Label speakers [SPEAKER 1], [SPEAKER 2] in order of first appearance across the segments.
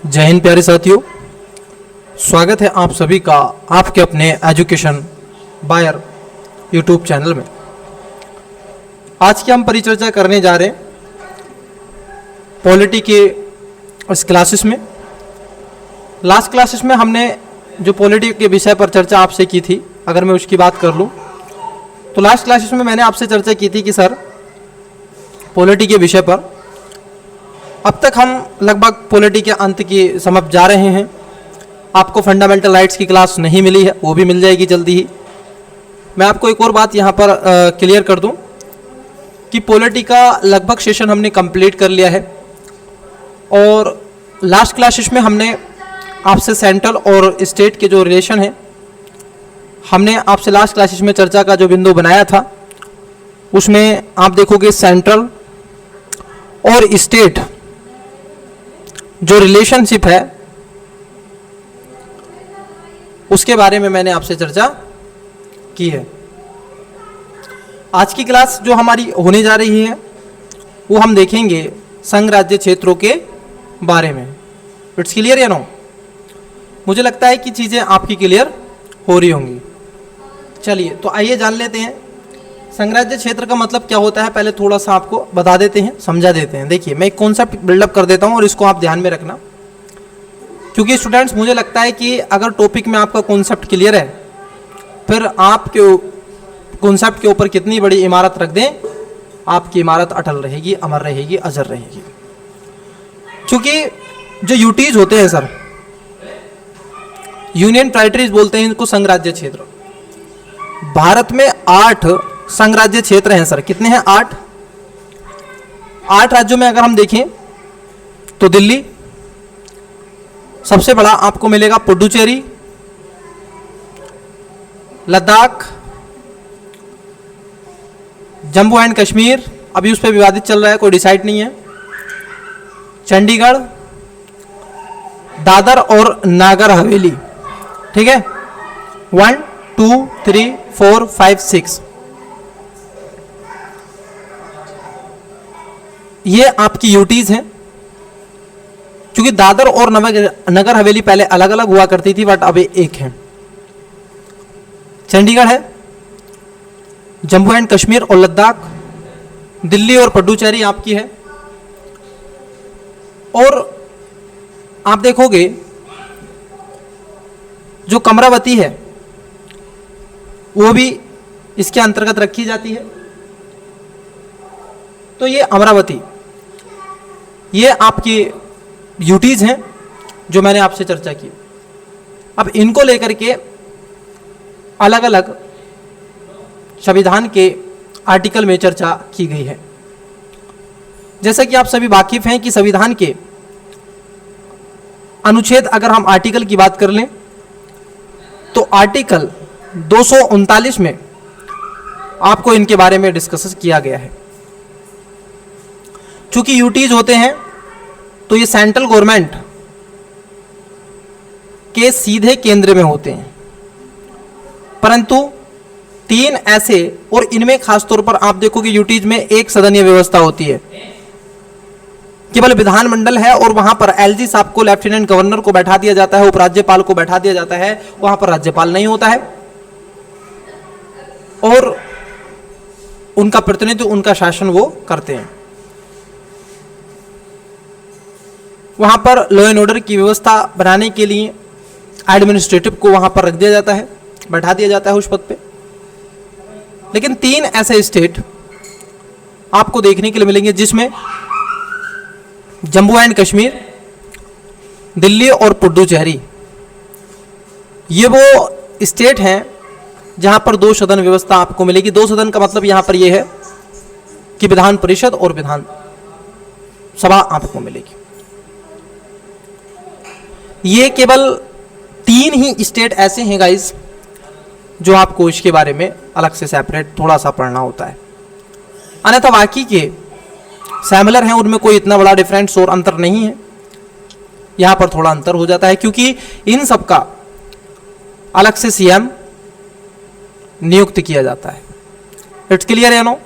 [SPEAKER 1] जय हिंद प्यारे साथियों, स्वागत है आप सभी का आपके अपने एजुकेशन बायर यूट्यूब चैनल में। आज की हम परिचर्चा करने जा रहे हैं पॉलिटी के इस क्लासेस में। लास्ट क्लासेस में हमने जो पॉलिटी के विषय पर चर्चा आपसे की थी, अगर मैं उसकी बात कर लूँ तो लास्ट क्लासेस में मैंने आपसे चर्चा की थी कि सर पॉलिटी के विषय पर अब तक हम लगभग पॉलिटी के अंत की समझ जा रहे हैं। आपको फंडामेंटल राइट्स की क्लास नहीं मिली है, वो भी मिल जाएगी जल्दी ही। मैं आपको एक और बात यहाँ पर क्लियर कर दूँ कि पॉलिटी का लगभग सेशन हमने कंप्लीट कर लिया है और लास्ट क्लासेस में हमने आपसे सेंट्रल और स्टेट के जो रिलेशन है, हमने आपसे लास्ट क्लासेस में चर्चा का जो बिंदु बनाया था उसमें आप देखोगे सेंट्रल और स्टेट जो रिलेशनशिप है उसके बारे में मैंने आपसे चर्चा की है। आज की क्लास जो हमारी होने जा रही है वो हम देखेंगे संघ राज्य क्षेत्रों के बारे में। इट्स क्लियर या नो? मुझे लगता है कि चीज़ें आपकी क्लियर हो रही होंगी। चलिए तो आइए जान लेते हैं संघ राज्य क्षेत्र का मतलब क्या होता है। पहले थोड़ा सा आपको बता देते हैं, समझा देते हैं। देखिए मैं एक कॉन्सेप्ट बिल्डअप कर देता हूं और इसको आप ध्यान में रखना, क्योंकि स्टूडेंट्स मुझे लगता है कि अगर टॉपिक में आपका कॉन्सेप्ट क्लियर है फिर आपके कॉन्सेप्ट के ऊपर कितनी बड़ी इमारत रख दें, आपकी इमारत अटल रहेगी, अमर रहेगी, अजर रहेगी। क्योंकि जो यूटीज होते हैं सर, यूनियन टेरिटरीज बोलते हैं इनको संघ राज्य क्षेत्र। भारत में 8 संघ राज्य क्षेत्र हैं सर। कितने हैं? 8 राज्यों में अगर हम देखें तो दिल्ली सबसे बड़ा आपको मिलेगा, पुडुचेरी, लद्दाख, जम्मू एंड कश्मीर, अभी उस पर विवादित चल रहा है, कोई डिसाइड नहीं है, चंडीगढ़, दादर और नागर हवेली। ठीक है, 1 2 3 4 5 6 ये आपकी यूटीज हैं। क्योंकि दादर और नगर हवेली पहले अलग अलग हुआ करती थी, बट अब एक है। चंडीगढ़ है, जम्मू एंड कश्मीर और लद्दाख, दिल्ली और पुडुचेरी आपकी है। और आप देखोगे जो कमरावती है वो भी इसके अंतर्गत रखी जाती है। तो ये अमरावती, ये आपकी यूटीज हैं जो मैंने आपसे चर्चा की। अब इनको लेकर के अलग अलग संविधान के आर्टिकल में चर्चा की गई है। जैसा कि आप सभी वाकिफ हैं कि संविधान के अनुच्छेद, अगर हम आर्टिकल की बात कर लें तो आर्टिकल 239 में आपको इनके बारे में डिस्कस किया गया है। चूंकि यूटीज होते हैं तो ये सेंट्रल गवर्नमेंट के सीधे केंद्र में होते हैं, परंतु 3 ऐसे, और इनमें खासतौर पर आप देखोगे यूटीज में एक सदनीय व्यवस्था होती है, केवल विधानमंडल है और वहां पर एलजी साहब को, लेफ्टिनेंट गवर्नर को बैठा दिया जाता है, उपराज्यपाल को बैठा दिया जाता है, वहां पर राज्यपाल नहीं होता है और उनका प्रतिनिधित्व, उनका शासन वो करते हैं। वहां पर लॉ एंड ऑर्डर की व्यवस्था बनाने के लिए एडमिनिस्ट्रेटिव को वहां पर रख दिया जाता है, बैठा दिया जाता है उस पद पे। लेकिन 3 ऐसे स्टेट आपको देखने के लिए मिलेंगे जिसमें जम्मू एंड कश्मीर, दिल्ली और पुडुचेरी, ये वो स्टेट हैं जहां पर 2 सदन व्यवस्था आपको मिलेगी। 2 सदन का मतलब यहां पर यह है कि विधान परिषद और विधान सभा आपको मिलेगी। ये केवल 3 ही स्टेट ऐसे हैं गाइस जो आपको इसके बारे में अलग से सेपरेट थोड़ा सा पढ़ना होता है। अन्यथा बाकी के सिमिलर हैं, उनमें कोई इतना बड़ा डिफरेंस और अंतर नहीं है। यहां पर थोड़ा अंतर हो जाता है क्योंकि इन सब का अलग से सीएम नियुक्त किया जाता है। इट्स क्लियर है नो?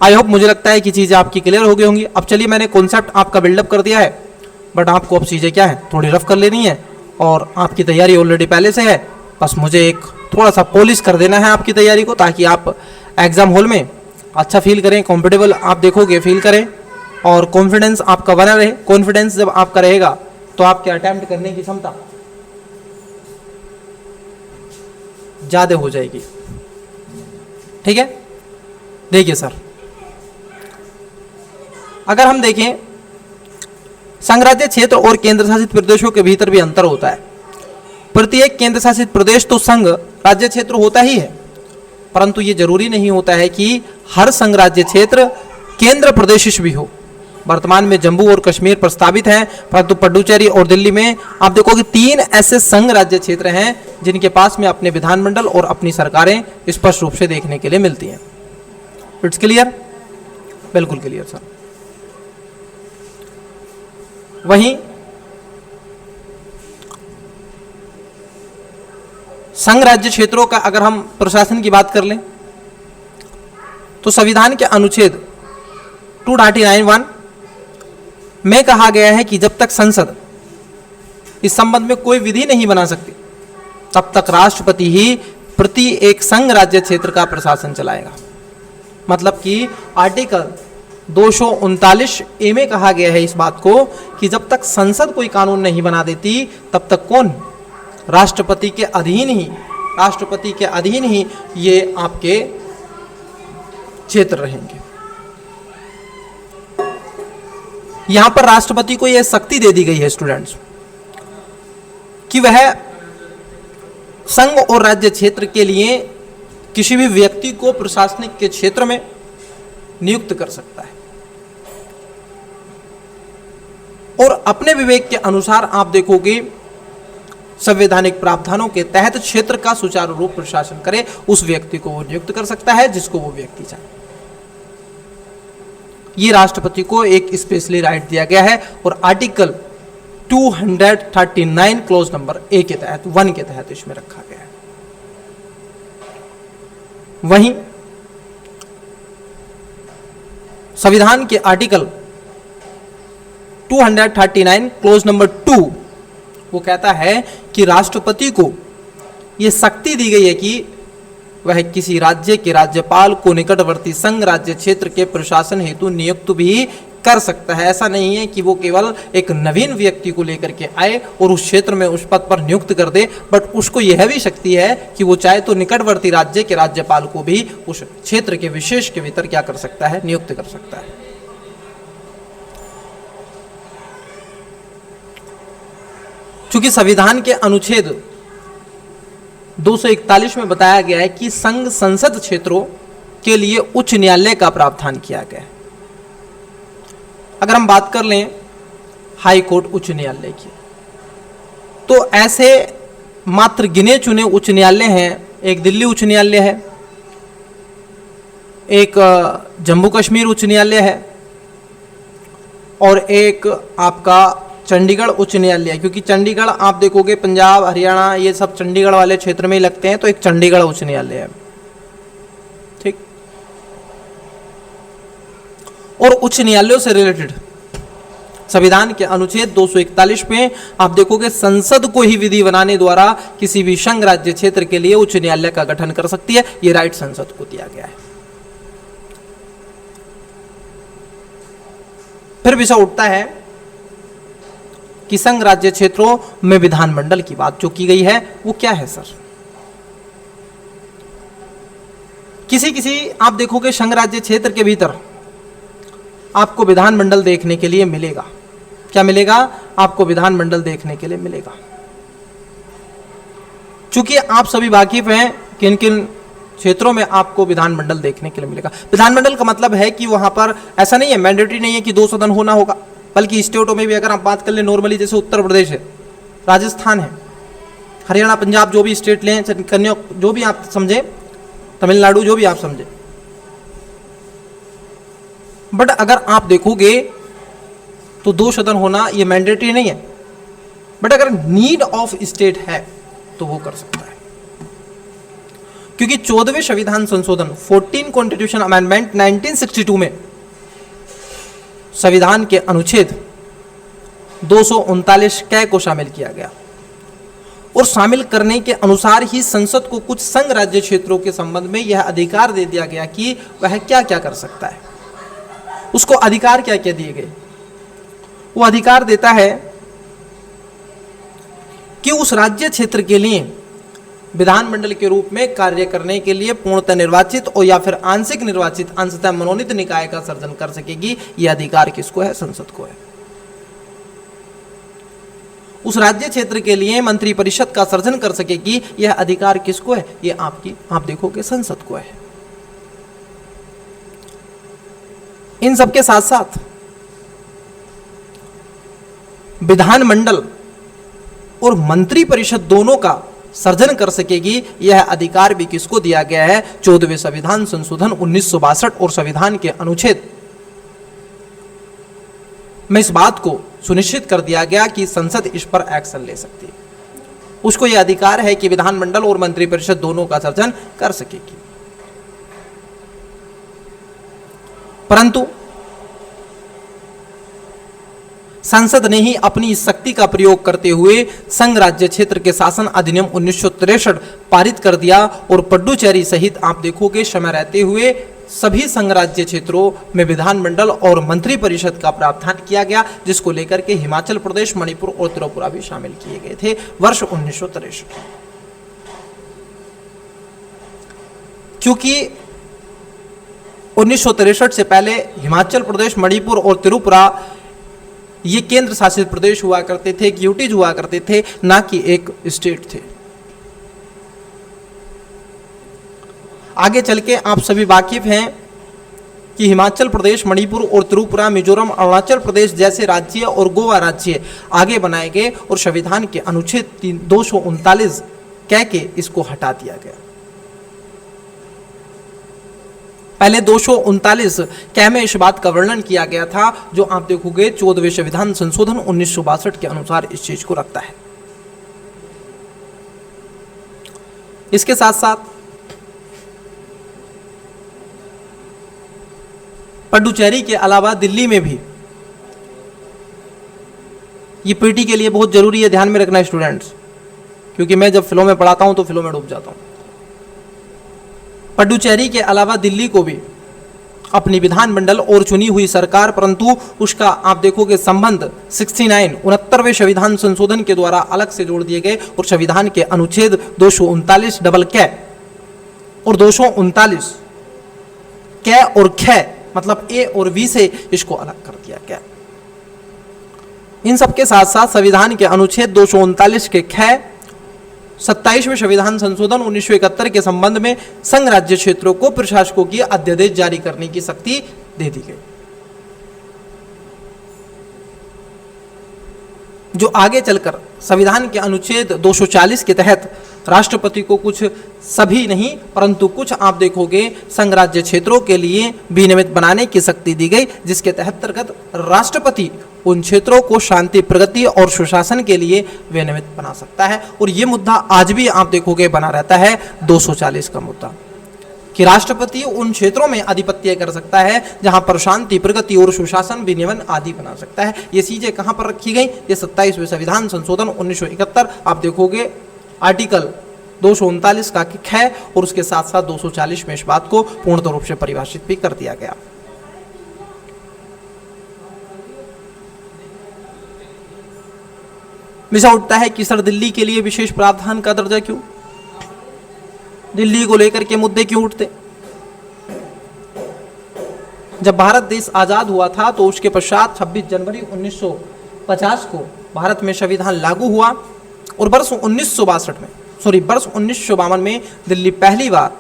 [SPEAKER 1] आई होप, मुझे लगता है कि चीजें आपकी क्लियर हो गई होंगी। अब चलिए, मैंने कॉन्सेप्ट आपका बिल्डअप कर दिया है, बट आपको अब चीज़ें क्या है, थोड़ी रफ कर लेनी है और आपकी तैयारी ऑलरेडी पहले से है, बस मुझे एक थोड़ा सा पॉलिश कर देना है आपकी तैयारी को, ताकि आप एग्ज़ाम हॉल में अच्छा फील करें, कंफर्टेबल आप देखोगे फील करें और कॉन्फिडेंस आपका बना रहे। कॉन्फिडेंस जब आपका रहेगा तो आपके अटेम्प्ट करने की क्षमता ज़्यादा हो जाएगी। ठीक है, देखिए सर, अगर हम देखें संघराज्य क्षेत्र और केंद्र शासित प्रदेशों के भीतर भी अंतर होता है। प्रत्येक केंद्र शासित प्रदेश तो संघ राज्य क्षेत्र होता ही है, परंतु ये जरूरी नहीं होता है कि हर संघ राज्य क्षेत्र केंद्र प्रदेश भी हो। वर्तमान में जम्मू और कश्मीर प्रस्तावित हैं, परंतु पुडुचेरी और दिल्ली में आप देखोगे 3 ऐसे संघ राज्य क्षेत्र हैं जिनके पास में अपने विधानमंडल और अपनी सरकारें स्पष्ट रूप से देखने के लिए मिलती हैं। It's clear? बिल्कुल क्लियर सर। वहीं संघ राज्य क्षेत्रों का अगर हम प्रशासन की बात कर लें तो संविधान के अनुच्छेद 239(1) में कहा गया है कि जब तक संसद इस संबंध में कोई विधि नहीं बना सकती तब तक राष्ट्रपति ही प्रति एक संघ राज्य क्षेत्र का प्रशासन चलाएगा। मतलब कि आर्टिकल 239(a) में कहा गया है इस बात को कि जब तक संसद कोई कानून नहीं बना देती तब तक कौन, राष्ट्रपति के अधीन ही ये आपके क्षेत्र रहेंगे। यहां पर राष्ट्रपति को यह शक्ति दे दी गई है स्टूडेंट्स कि वह संघ और राज्य क्षेत्र के लिए किसी भी व्यक्ति को प्रशासनिक के क्षेत्र में नियुक्त कर सकता है और अपने विवेक के अनुसार आप देखोगे संवैधानिक प्रावधानों के तहत क्षेत्र का सुचारू रूप प्रशासन करे, उस व्यक्ति को वो नियुक्त कर सकता है जिसको वो व्यक्ति चाहे। ये राष्ट्रपति को एक स्पेशली राइट दिया गया है और आर्टिकल 239 क्लोज नंबर 1 के तहत इसमें रखा गया है। वहीं संविधान के आर्टिकल 239 क्लोज नंबर 2 वो कहता है कि राष्ट्रपति को यह शक्ति दी गई है कि वह किसी राज्य के राज्यपाल को निकटवर्ती संघ राज्य क्षेत्र के प्रशासन हेतु नियुक्त भी कर सकता है। ऐसा नहीं है कि वो केवल एक नवीन व्यक्ति को लेकर के आए और उस क्षेत्र में उस पद पर नियुक्त कर दे, बट उसको यह भी शक्ति है कि वो चाहे तो निकटवर्ती राज्य के राज्यपाल को भी उस क्षेत्र के विशेष के भीतर क्या कर सकता है, नियुक्त कर सकता है। चूंकि संविधान के अनुच्छेद 241 में बताया गया है कि संघ संसद क्षेत्रों के लिए उच्च न्यायालय का प्रावधान किया गया है। अगर हम बात कर लें हाई कोर्ट उच्च न्यायालय की, तो ऐसे मात्र गिने चुने उच्च न्यायालय हैं। एक दिल्ली उच्च न्यायालय है, एक जम्मू कश्मीर उच्च न्यायालय है और एक आपका चंडीगढ़ उच्च न्यायालय है। क्योंकि चंडीगढ़ आप देखोगे पंजाब हरियाणा ये सब चंडीगढ़ वाले क्षेत्र में ही लगते हैं, तो एक चंडीगढ़ उच्च न्यायालय है। ठीक। और उच्च न्यायालयों से रिलेटेड संविधान के अनुच्छेद 241 में आप देखोगे संसद को ही विधि बनाने द्वारा किसी भी संघ राज्य क्षेत्र के लिए उच्च न्यायालय का गठन कर सकती है। यह राइट संसद को दिया गया है। फिर विषय उठता है कि संघ राज्य क्षेत्रों में विधानमंडल की बात जो की गई है वो क्या है सर। किसी आप देखोगे संघ राज्य क्षेत्र के भीतर आपको विधानमंडल देखने के लिए मिलेगा। क्या मिलेगा? आपको विधानमंडल देखने के लिए मिलेगा। चूंकि आप सभी वाकिफ हैं किन किन क्षेत्रों में आपको विधानमंडल देखने के लिए मिलेगा। विधानमंडल का मतलब है कि वहां पर ऐसा नहीं है, मैंडेटरी नहीं है कि 2 सदन होना होगा, बल्कि स्टेटों में भी अगर आप बात कर ले नॉर्मली, जैसे उत्तर प्रदेश है, राजस्थान है, हरियाणा पंजाब जो भी स्टेट लें, कन्या जो भी आप समझे, तमिलनाडु जो भी आप समझे, बट अगर आप देखोगे तो 2 सदन होना ये मैंडेटरी नहीं है, बट अगर नीड ऑफ स्टेट है तो वो कर सकता है। क्योंकि 14वें संविधान संशोधन 14 कॉन्स्टिट्यूशन अमेंडमेंट 1962 में संविधान के अनुच्छेद 239 कै को शामिल किया गया और शामिल करने के अनुसार ही संसद को कुछ संघ राज्य क्षेत्रों के संबंध में यह अधिकार दे दिया गया कि वह क्या क्या कर सकता है। उसको अधिकार क्या क्या दिए गए? वो अधिकार देता है कि उस राज्य क्षेत्र के लिए विधानमंडल के रूप में कार्य करने के लिए पूर्णतः निर्वाचित और या फिर आंशिक निर्वाचित अंशतः मनोनीत निकाय का सर्जन कर सकेगी। यह अधिकार किसको है? संसद को है। उस राज्य क्षेत्र के लिए मंत्री परिषद का सर्जन कर सकेगी। यह अधिकार किसको है? यह आप देखोगे संसद को है। इन सबके साथ साथ विधानमंडल और मंत्री परिषद दोनों का सर्जन कर सकेगी। यह अधिकार भी किसको दिया गया है? 14वें संविधान संशोधन 1962 और संविधान के अनुच्छेद में इस बात को सुनिश्चित कर दिया गया कि संसद इस पर एक्शन ले सकती है। उसको यह अधिकार है कि विधानमंडल और मंत्रिपरिषद दोनों का सर्जन कर सकेगी। परंतु संसद ने ही अपनी इस शक्ति का प्रयोग करते हुए संघ राज्य क्षेत्र के शासन अधिनियम 1963 पारित कर दिया और पुडुचेरी सहित आप देखोगे समय रहते हुए सभी संघ राज्य क्षेत्रों में विधानमंडल और मंत्री परिषद का प्रावधान किया गया, जिसको लेकर के हिमाचल प्रदेश, मणिपुर और त्रिपुरा भी शामिल किए गए थे वर्ष 1963। क्योंकि 1963 से पहले हिमाचल प्रदेश, मणिपुर और त्रिपुरा ये केंद्र शासित प्रदेश हुआ करते थे, यूटीज हुआ करते थे, ना कि एक स्टेट थे। आगे चल के आप सभी वाकिफ हैं कि हिमाचल प्रदेश, मणिपुर और त्रिपुरा, मिजोरम, अरुणाचल प्रदेश जैसे राज्य और गोवा राज्य आगे बनाए गए और संविधान के अनुच्छेद 239 कह के इसको हटा दिया गया। पहले 239 कै में इस बात का वर्णन किया गया था, जो आप देखोगे 14वें संविधान संशोधन 1962 के अनुसार इस चीज को रखता है। इसके साथ साथ पुडुचेरी के अलावा दिल्ली में भी, ये पीटी के लिए बहुत जरूरी है, ध्यान में रखना स्टूडेंट्स, क्योंकि मैं जब फिल्मों में पढ़ाता हूं तो फिल्मों में डूब जाता हूं। पुडुचेरी के अलावा दिल्ली को भी अपनी विधानमंडल और चुनी हुई सरकार, परंतु उसका आप देखोगे संबंध 69वें संविधान संशोधन के द्वारा अलग से जोड़ दिए गए और संविधान के अनुच्छेद 239 डबल कै और 239 कै और ख मतलब ए और वी से इसको अलग कर दिया गया। इन सबके साथ साथ संविधान के अनुच्छेद 239 के ख 27वें संविधान संशोधन 1971 के संबंध में संघ राज्य क्षेत्रों को प्रशासकों की अध्यादेश जारी करने की शक्ति दे दी गई, जो आगे चलकर संविधान के अनुच्छेद 240 के तहत राष्ट्रपति को कुछ सभी नहीं परंतु कुछ आप देखोगे संघ राज्य क्षेत्रों के लिए विनियमित बनाने की शक्ति दी गई, जिसके तहत अंतर्गत राष्ट्रपति उन क्षेत्रों को शांति, प्रगति और सुशासन के लिए विनियमित बना सकता है। और ये मुद्दा आज भी आप देखोगे बना रहता है 240 का मुद्दा, कि राष्ट्रपति उन क्षेत्रों में आधिपत्य कर सकता है जहां पर शांति, प्रगति और सुशासन, विनियमन आदि बना सकता है। ये चीजें कहां पर रखी गई? ये 27वें संविधान संशोधन 1971 आप देखोगे आर्टिकल 239 का है और उसके साथ साथ 240 में इस बात को पूर्ण रूप से परिभाषित भी कर दिया गया। विषय उठता है कि सर दिल्ली के लिए विशेष प्रावधान का दर्जा क्यों? दिल्ली को लेकर के मुद्दे क्यों उठते? जब भारत देश आजाद हुआ था तो उसके पश्चात 26 जनवरी 1950 को भारत में संविधान लागू हुआ और वर्ष 1952 में दिल्ली पहली बार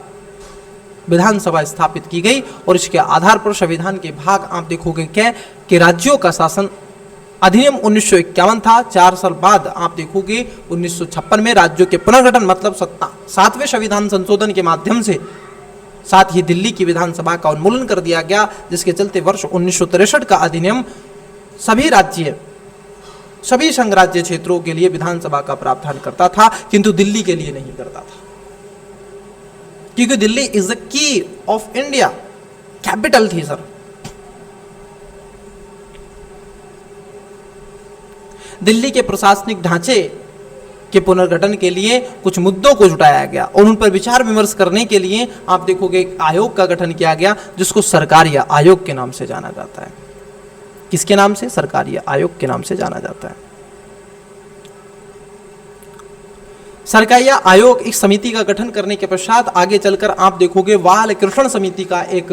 [SPEAKER 1] विधानसभा स्थापित की गई और इसके आधार पर संविधान के भाग आप देखोगे क्या कि राज्यों का शासन अधिनियम 1951 था। 4 साल बाद आप देखोगे 1956 में राज्यों के पुनर्गठन मतलब 7वें संविधान संशोधन के माध्यम से साथ ही दिल्ली की विधानसभा का उन्मूलन कर दिया गया, जिसके चलते वर्ष 1963 का अधिनियम सभी संघ राज्य क्षेत्रों के लिए विधानसभा का प्रावधान करता था, किंतु दिल्ली के लिए नहीं करता था, क्योंकि Delhi is the key of India, capital थी सर। दिल्ली के प्रशासनिक ढांचे के पुनर्गठन के लिए कुछ मुद्दों को जुटाया गया और उन पर विचार विमर्श करने के लिए आप देखोगे एक आयोग का गठन किया गया, जिसको सरकारिया आयोग के नाम से जाना जाता है। किसके नाम से? सरकारिया आयोग के नाम से जाना जाता है। सरकारिया आयोग एक समिति का गठन करने के पश्चात आगे चलकर आप देखोगे बाल कृष्ण समिति का एक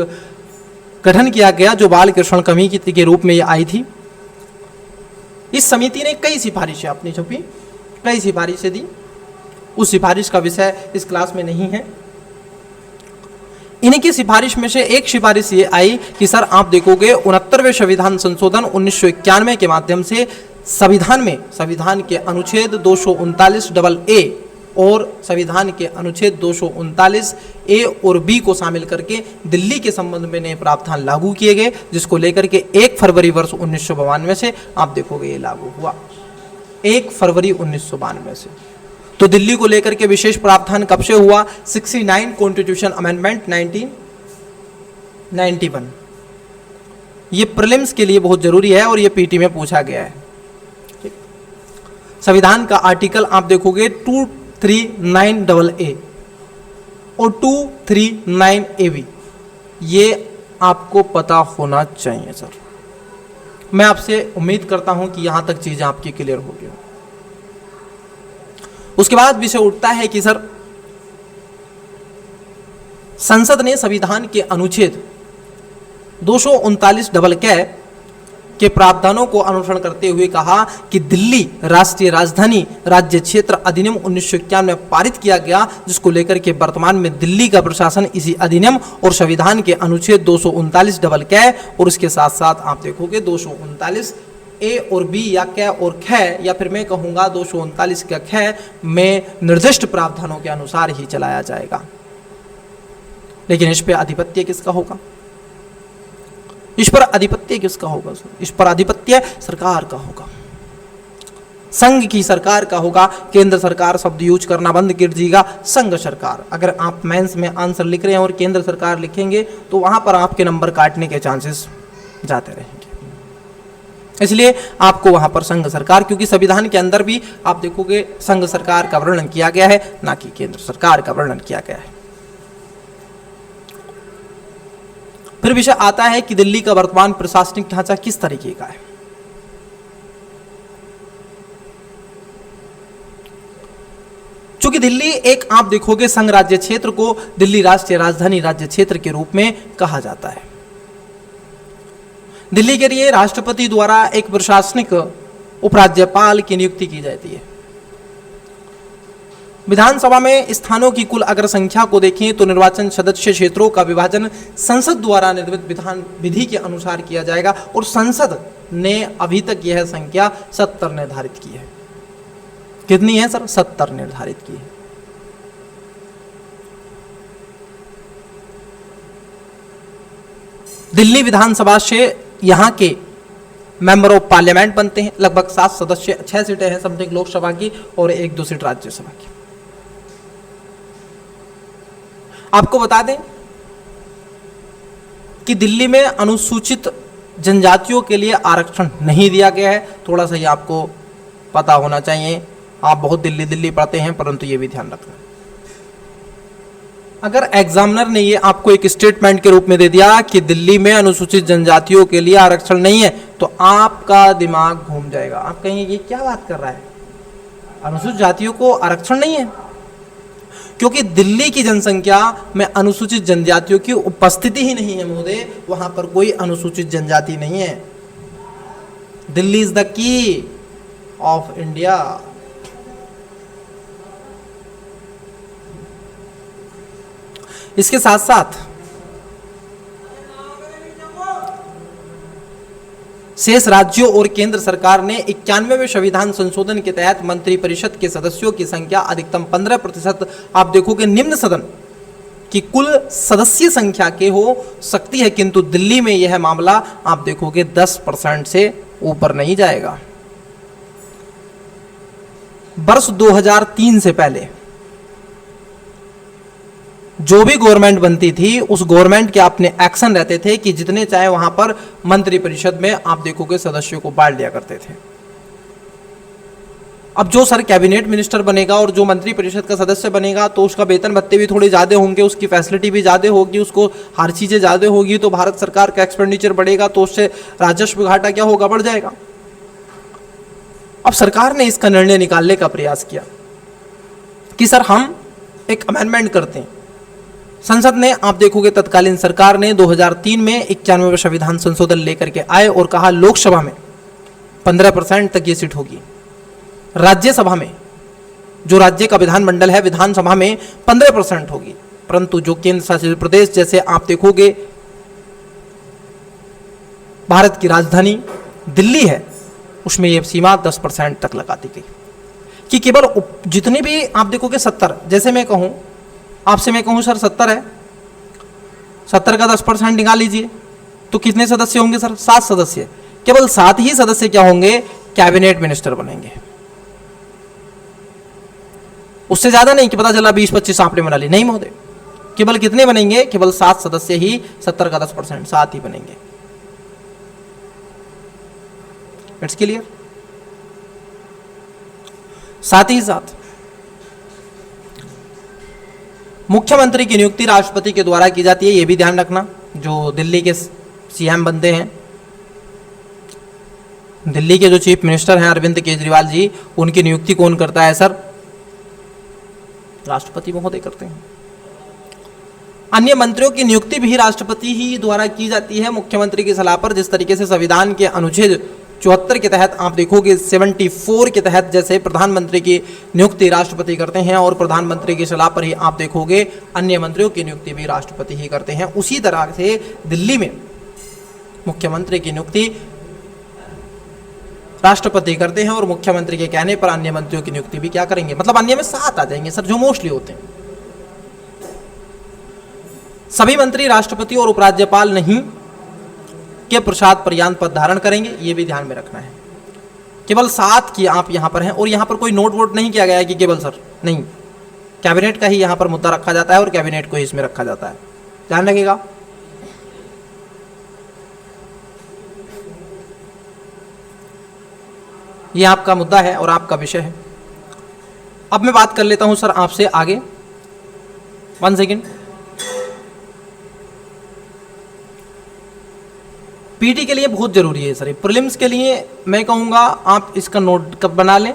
[SPEAKER 1] गठन किया गया, जो बाल कृष्ण कमेटी के रूप में ये आई थी। इस समिति ने कई सिफारिशें अपनी छुपी, कई सिफारिशें दी। उस सिफारिश का विषय इस क्लास में नहीं है। इन्हीं की सिफारिश में से एक सिफारिश ये आई कि सर आप देखोगे 69वें संविधान संशोधन 1991 के माध्यम से संविधान के अनुच्छेद 239 डबल ए और संविधान के अनुच्छेद 239 ए और बी को शामिल करके दिल्ली के संबंध में नए प्रावधान लागू किए गए, जिसको लेकर के 1 फरवरी वर्ष 1992 से आप देखोगे ये लागू हुआ। 1 फरवरी 1992 से। तो दिल्ली को लेकर के विशेष प्रावधान कब से हुआ? 69 कॉन्स्टिट्यूशन अमेंडमेंट 1991। ये प्रीलिम्स के लिए बहुत जरूरी है और ये पीटी में पूछा गया है। संविधान का आर्टिकल आप देखोगे 239 ए और 239 AB, ये आपको पता होना चाहिए सर। मैं आपसे उम्मीद करता हूं कि यहां तक चीजें आपकी क्लियर होगी। उसके बाद विषय उठता है कि सर संसद ने संविधान के अनुच्छेद 239 डबल के प्रावधानों को अनुसरण करते हुए कहा कि दिल्ली राष्ट्रीय राजधानी राज्य क्षेत्र अधिनियम 1991 में पारित किया गया, जिसको लेकर के वर्तमान में दिल्ली का प्रशासन इसी अधिनियम और संविधान के अनुच्छेद 239 डबल और उसके साथ साथ आप देखोगे 239 ए और बी या कै और ख, या फिर मैं कहूंगा 239 का ख में निर्दिष्ट प्रावधानों के अनुसार ही चलाया जाएगा। लेकिन इस पर आधिपत्य किसका होगा? इस पर आधिपत्य किसका होगा? इस पर आधिपत्य सरकार का होगा, संघ की सरकार का होगा। केंद्र सरकार शब्द यूज करना बंद कर दीजिएगा, संघ सरकार। अगर आप मेंस में आंसर लिख रहे हैं और केंद्र सरकार लिखेंगे तो वहां पर आपके नंबर काटने के चांसेस जाते रहेंगे। इसलिए आपको वहां पर संघ सरकार, क्योंकि संविधान के अंदर भी आप देखोगे संघ सरकार का वर्णन किया गया है, ना कि केंद्र सरकार का वर्णन किया गया है। फिर विषय आता है कि दिल्ली का वर्तमान प्रशासनिक ढांचा किस तरीके का है। चूंकि दिल्ली एक आप देखोगे संघ राज्य क्षेत्र को दिल्ली राष्ट्रीय राजधानी राज्य क्षेत्र के रूप में कहा जाता है। दिल्ली के लिए राष्ट्रपति द्वारा एक प्रशासनिक उपराज्यपाल की नियुक्ति की जाती है। विधानसभा में स्थानों की कुल अगर संख्या को देखें तो निर्वाचन सदस्य क्षेत्रों का विभाजन संसद द्वारा निर्मित विधान विधि के अनुसार किया जाएगा और संसद ने अभी तक यह संख्या 70 निर्धारित की है। कितनी है सर? 70 निर्धारित की है। दिल्ली विधानसभा से यहां के मेंबर ऑफ पार्लियामेंट बनते हैं। लगभग 7 सदस्य, 6 सीटें हैं समथिंग लोकसभा की और 1-2 सीट राज्यसभा की। आपको बता दें कि दिल्ली में अनुसूचित जनजातियों के लिए आरक्षण नहीं दिया गया है। थोड़ा सा ये आपको पता होना चाहिए। आप बहुत दिल्ली पढ़ते हैं, परंतु ये भी ध्यान रखना। अगर एग्जामिनर ने ये आपको एक स्टेटमेंट के रूप में दे दिया कि दिल्ली में अनुसूचित जनजातियों के लिए आरक्षण नहीं है, तो आपका दिमाग घूम जाएगा। आप कहेंगे ये क्या बात कर रहा है, अनुसूचित जातियों को आरक्षण नहीं है? क्योंकि दिल्ली की जनसंख्या में अनुसूचित जनजातियों की उपस्थिति ही नहीं है महोदय। वहां पर कोई अनुसूचित जनजाति नहीं है। Delhi is the key of India. इसके साथ साथ शेष राज्यों और केंद्र सरकार ने 91वें संविधान संशोधन के तहत मंत्रिपरिषद के सदस्यों की संख्या अधिकतम 15% आप देखोगे निम्न सदन की कुल सदस्य संख्या के हो सकती है, किंतु दिल्ली में यह मामला आप देखोगे 10% से ऊपर नहीं जाएगा। वर्ष 2003 से पहले जो भी गवर्नमेंट बनती थी उस गवर्नमेंट के अपने एक्शन रहते थे कि जितने चाहे वहां पर मंत्रिपरिषद में आप देखोगे सदस्यों को बांट दिया करते थे। अब जो सर कैबिनेट मिनिस्टर बनेगा और जो मंत्री परिषद का सदस्य बनेगा तो उसका वेतन भत्ते भी थोड़े ज़्यादा होंगे, उसकी फैसिलिटी भी ज़्यादा होगी, उसको हर चीज़ें ज़्यादा होगी, तो भारत सरकार का एक्सपेंडिचर बढ़ेगा, तो उससे राजस्व घाटा क्या होगा, बढ़ जाएगा। अब सरकार ने इसका निर्णय निकालने का प्रयास किया कि सर हम एक अमेंडमेंट करते हैं। संसद ने, आप देखोगे तत्कालीन सरकार ने 2003 में 91वें संविधान संशोधन लेकर के आए और कहा लोकसभा में 15% तक ये सीट होगी, राज्यसभा में, जो राज्य का विधानमंडल है, विधानसभा में 15% होगी, परंतु जो केंद्र शासित प्रदेश, जैसे आप देखोगे भारत की राजधानी दिल्ली है, उसमें यह सीमा 10% तक लगा दी गई कि केवल जितने भी आप देखोगे 70, जैसे मैं कहूं आपसे, मैं कहूं सर 70 है, 70 का 10% निकाल लीजिए तो कितने सदस्य होंगे सर, 7 सदस्य। केवल 7 ही सदस्य क्या होंगे, कैबिनेट मिनिस्टर बनेंगे, उससे ज्यादा नहीं कि पता चला 20-25 आपने बना ली, नहीं महोदय, केवल कितने बनेंगे, केवल 7 सदस्य ही, 70 का 10%, 7 ही बनेंगे। It's clear. साथ ही साथ मुख्यमंत्री की नियुक्ति राष्ट्रपति के द्वारा की जाती है, यह भी ध्यान रखना। जो दिल्ली के सीएम बनते हैं, दिल्ली के जो चीफ मिनिस्टर हैं अरविंद केजरीवाल जी, उनकी नियुक्ति कौन करता है सर, राष्ट्रपति महोदय करते हैं। अन्य मंत्रियों की नियुक्ति भी राष्ट्रपति ही द्वारा की जाती है मुख्यमंत्री की सलाह पर। जिस तरीके से संविधान के अनुच्छेद 74 के तहत आप देखोगे 74 के तहत जैसे प्रधानमंत्री की नियुक्ति राष्ट्रपति करते हैं और प्रधानमंत्री की सलाह पर ही आप देखोगे अन्य मंत्रियों की नियुक्ति भी राष्ट्रपति ही करते हैं, उसी तरह से दिल्ली में मुख्यमंत्री की नियुक्ति राष्ट्रपति करते हैं और मुख्यमंत्री के कहने पर अन्य मंत्रियों की नियुक्ति भी क्या करेंगे, मतलब अन्य में 7 आ जाएंगे सर, जो मोस्टली होते हैं। सभी मंत्री राष्ट्रपति और उपराज्यपाल नहीं के प्रसाद पर्याप्त पद धारण करेंगे, ये भी ध्यान में रखना है। केवल 7 की आप यहां पर हैं और यहां पर कोई नोट वोट नहीं किया गया है कि केवल सर, नहीं, कैबिनेट का ही यहां पर मुद्दा रखा जाता है और कैबिनेट को ही इसमें रखा जाता है, ध्यान रखिएगा। ये आपका मुद्दा है और आपका विषय है। अब मैं बात कर लेता हूं सर आपसे आगे, 1 सेकेंड। पीटी के लिए बहुत जरूरी है सर, प्रीलिम्स के लिए मैं कहूँगा आप इसका नोट कब बना लें,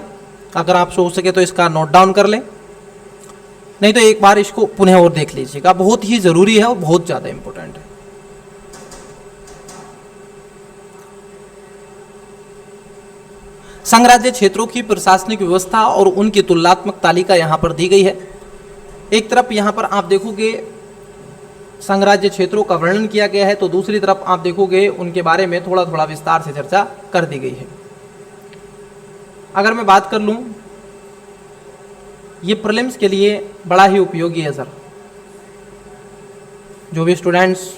[SPEAKER 1] अगर आप सोच सके तो इसका नोट डाउन कर लें, नहीं तो एक बार इसको पुनः और देख लीजिएगा, बहुत ही जरूरी है और बहुत ज़्यादा इंपॉर्टेंट है। संघ राज्य क्षेत्रों की प्रशासनिक व्यवस्था और उनकी तुलनात्मक तालिका यहाँ पर दी गई है। एक तरफ यहाँ पर आप देखोगे संघ राज्य क्षेत्रों का वर्णन किया गया है, तो दूसरी तरफ आप देखोगे उनके बारे में थोड़ा थोड़ा विस्तार से चर्चा कर दी गई है। अगर मैं बात कर लूँ, ये प्रीलिम्स के लिए बड़ा ही उपयोगी है सर। जो भी स्टूडेंट्स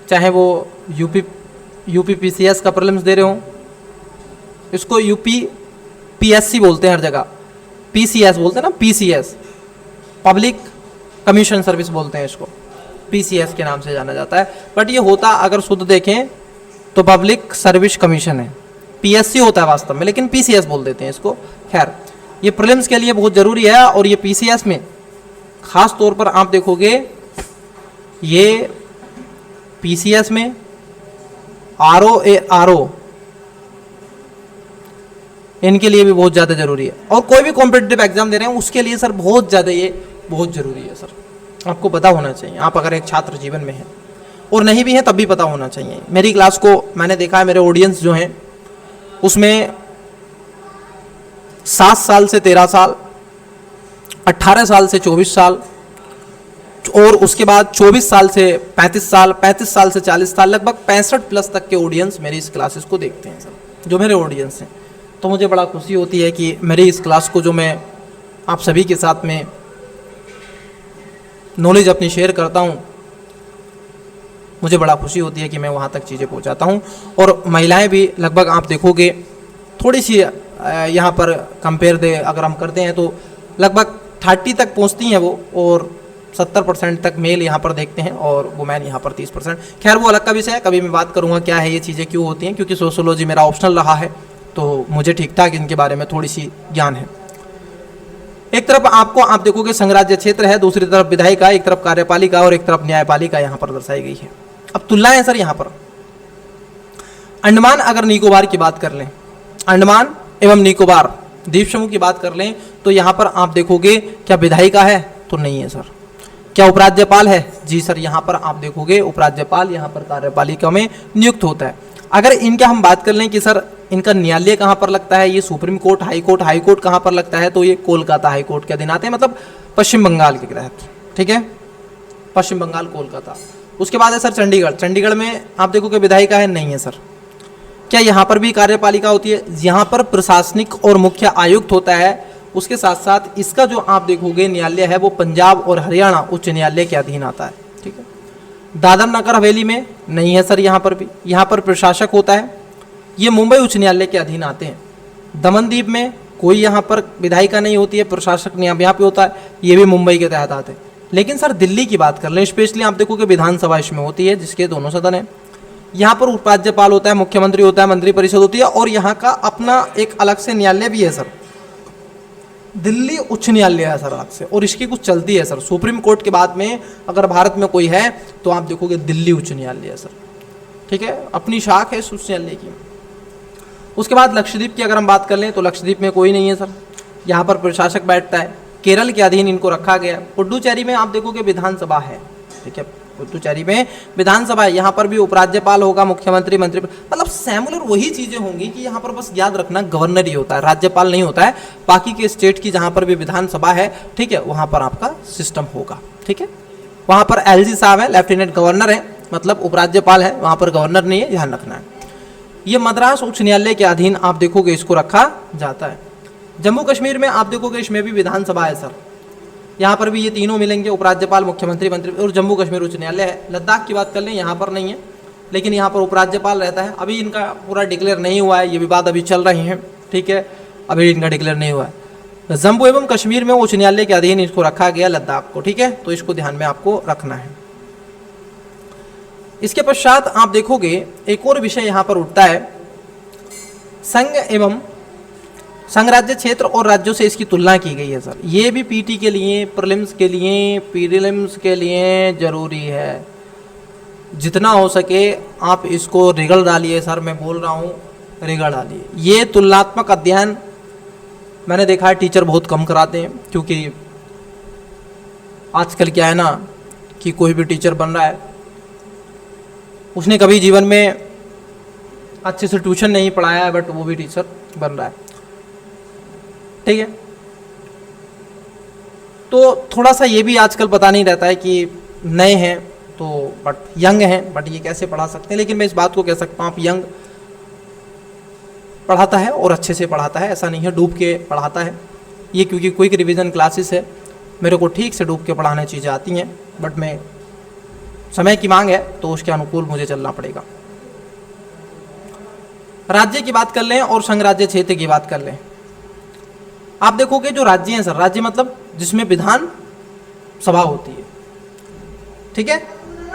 [SPEAKER 1] चाहे वो यूपी पीसीएस का प्रीलिम्स दे रहे हो, इसको यूपी पीएससी बोलते हैं हर जगह, पीसीएस बोलते हैं ना, पीसीएस पब्लिक कमीशन सर्विस बोलते हैं इसको, पीसीएस के नाम से जाना जाता है, बट ये होता अगर शुद्ध देखें तो पब्लिक सर्विस कमीशन है, पीएससी होता है वास्तव में, लेकिन पीसीएस बोल देते हैं इसको। खैर, ये प्रीलिम्स के लिए बहुत ज़रूरी है और ये पीसीएस में खास तौर पर आप देखोगे, ये पीसीएस में आरओ इनके लिए भी बहुत ज़्यादा ज़रूरी है, और कोई भी कॉम्पिटिटिव एग्जाम दे रहे हैं उसके लिए सर बहुत ज़्यादा ये बहुत ज़रूरी है सर, आपको पता होना चाहिए। आप अगर एक छात्र जीवन में हैं और नहीं भी हैं तब भी पता होना चाहिए। मेरी क्लास को मैंने देखा है, मेरे ऑडियंस जो हैं उसमें 7 साल से 13 साल, 18 साल से 24 साल और उसके बाद 24 साल से 35 साल, 35 साल से 40 साल, लगभग 65 प्लस तक के ऑडियंस मेरी इस क्लासेस को देखते हैं सर, जो मेरे ऑडियंस हैं। तो मुझे बड़ा खुशी होती है कि मेरी इस क्लास को जो मैं आप सभी के साथ में नॉलेज अपनी शेयर करता हूँ, मुझे बड़ा खुशी होती है कि मैं वहाँ तक चीज़ें पहुँचाता हूँ। और महिलाएं भी लगभग आप देखोगे थोड़ी सी यहाँ पर कंपेयर अगर हम करते हैं तो लगभग 30 तक पहुँचती हैं वो, और 70% तक मेल यहाँ पर देखते हैं और वुमेन यहाँ पर 30%। खैर वो अलग का विषय है, कभी मैं बात करूँगा क्या है ये चीज़ें क्यों होती हैं, क्योंकि सोशोलॉजी मेरा ऑप्शनल रहा है तो मुझे ठीक ठाक इनके बारे में थोड़ी सी ज्ञान है। एक तरफ आप देखोगे संघ राज्य क्षेत्र है, दूसरी तरफ विधायिका, एक तरफ कार्यपालिका और एक तरफ न्यायपालिका यहाँ पर दर्शाई गई है। अब तुलना है सर यहाँ पर अंडमान अगर निकोबार की बात कर लें, अंडमान एवं निकोबार द्वीप समूह की बात कर लें, तो यहाँ पर आप देखोगे क्या विधायिका है? तो नहीं है सर। क्या उपराज्यपाल है? जी सर, यहाँ पर आप देखोगे उपराज्यपाल यहाँ पर कार्यपालिका में नियुक्त होता है। अगर इनका हम बात कर लें कि सर इनका न्यायालय कहाँ पर लगता है, ये सुप्रीम कोर्ट, हाई कोर्ट कहाँ पर लगता है, तो ये कोलकाता हाई कोर्ट के अधीन आते हैं, मतलब पश्चिम बंगाल के तहत। ठीक है, पश्चिम बंगाल, कोलकाता। उसके बाद है सर चंडीगढ़। चंडीगढ़ में आप देखोगे विधायिका है? नहीं है सर। क्या यहाँ पर भी कार्यपालिका होती है? यहाँ पर प्रशासनिक और मुख्य आयुक्त होता है। उसके साथ साथ इसका जो आप देखोगे न्यायालय है वो पंजाब और हरियाणा उच्च न्यायालय के अधीन आता है। ठीक है, दादर नगर हवेली में नहीं है सर। यहाँ पर भी, यहाँ पर प्रशासक होता है, ये मुंबई उच्च न्यायालय के अधीन आते हैं। दमन द्वीप में कोई यहाँ पर विधायिका नहीं होती है, प्रशासक यहाँ पे होता है, ये भी मुंबई के तहत आते हैं। लेकिन सर दिल्ली की बात कर लें, स्पेशली आप देखोगे विधानसभा इसमें होती है, जिसके दोनों सदन है। यहाँ पर उपराज्यपाल होता है, मुख्यमंत्री होता है, मंत्रिपरिषद होती है, और यहाँ का अपना एक अलग से न्यायालय भी है सर, दिल्ली उच्च न्यायालय है सर अलग से, और इसकी कुछ चलती है सर। सुप्रीम कोर्ट के बाद में अगर भारत में कोई है तो आप देखोगे दिल्ली उच्च न्यायालय है सर। ठीक है, अपनी शाख है इस उच्च न्यायालय की। उसके बाद लक्षद्वीप की अगर हम बात कर लें तो लक्षद्वीप में कोई नहीं है सर, यहाँ पर प्रशासक बैठता है, केरल के अधीन इनको रखा गया। पुडुचेरी में आप देखोगे विधानसभा है। ठीक है, पुडुचेरी में विधानसभा है, यहाँ पर भी उपराज्यपाल होगा, मुख्यमंत्री, मंत्री, मतलब सिमिलर वही चीजें होंगी कि यहाँ पर बस याद रखना गवर्नर ही होता है, राज्यपाल नहीं होता है। बाकी के स्टेट की जहाँ पर भी विधानसभा है, ठीक है, वहाँ पर आपका सिस्टम होगा। ठीक है, वहाँ पर LG साहब है, लेफ्टिनेंट गवर्नर है, मतलब उपराज्यपाल है, वहाँ पर गवर्नर नहीं है, ध्यान रखना है। ये मद्रास उच्च न्यायालय के अधीन आप देखोगे इसको रखा जाता है। जम्मू कश्मीर में आप देखोगे इसमें भी विधानसभा है सर, यहाँ पर भी ये तीनों मिलेंगे, उपराज्यपाल, मुख्यमंत्री, मंत्री, और जम्मू कश्मीर उच्च न्यायालय है। लद्दाख की बात कर लें, यहाँ पर नहीं है, लेकिन यहाँ पर उपराज्यपाल रहता है। अभी इनका पूरा डिक्लेयर नहीं हुआ है, ये विवाद अभी चल रहे हैं। ठीक है, अभी इनका डिक्लेयर नहीं हुआ है। जम्मू एवं कश्मीर में उच्च न्यायालय के अधीन इसको रखा गया, लद्दाख को। ठीक है, तो इसको ध्यान में आपको रखना है। इसके पश्चात आप देखोगे एक और विषय यहाँ पर उठता है, संघ एवं संघ राज्य क्षेत्र और राज्यों से इसकी तुलना की गई है सर। ये भी पीटी के लिए, प्रीलिम्स के लिए, प्रीलिम्स के लिए जरूरी है। जितना हो सके आप इसको रिगल डालिए सर, मैं बोल रहा हूँ रिगल डालिए। ये तुलनात्मक अध्ययन मैंने देखा है टीचर बहुत कम कराते हैं, क्योंकि आजकल क्या है ना कि कोई भी टीचर बन रहा है, उसने कभी जीवन में अच्छे से ट्यूशन नहीं पढ़ाया है, बट वो भी टीचर बन रहा है। ठीक है, तो थोड़ा सा ये भी आजकल पता नहीं रहता है कि नए हैं तो बट यंग हैं, बट ये कैसे पढ़ा सकते हैं। लेकिन मैं इस बात को कह सकता हूँ, आप यंग पढ़ाता है और अच्छे से पढ़ाता है, ऐसा नहीं है डूब के पढ़ाता है ये, क्योंकि क्विक रिवीजन क्लासेस है, मेरे को ठीक से डूब के पढ़ाने चीज़ें आती हैं, बट मैं समय की मांग है तो उसके अनुकूल मुझे चलना पड़ेगा। राज्य की बात कर लें और संघ राज्य क्षेत्र की बात कर लें, आप देखोगे जो राज्य हैं सर, राज्य मतलब जिसमें विधान सभा होती है। ठीक है,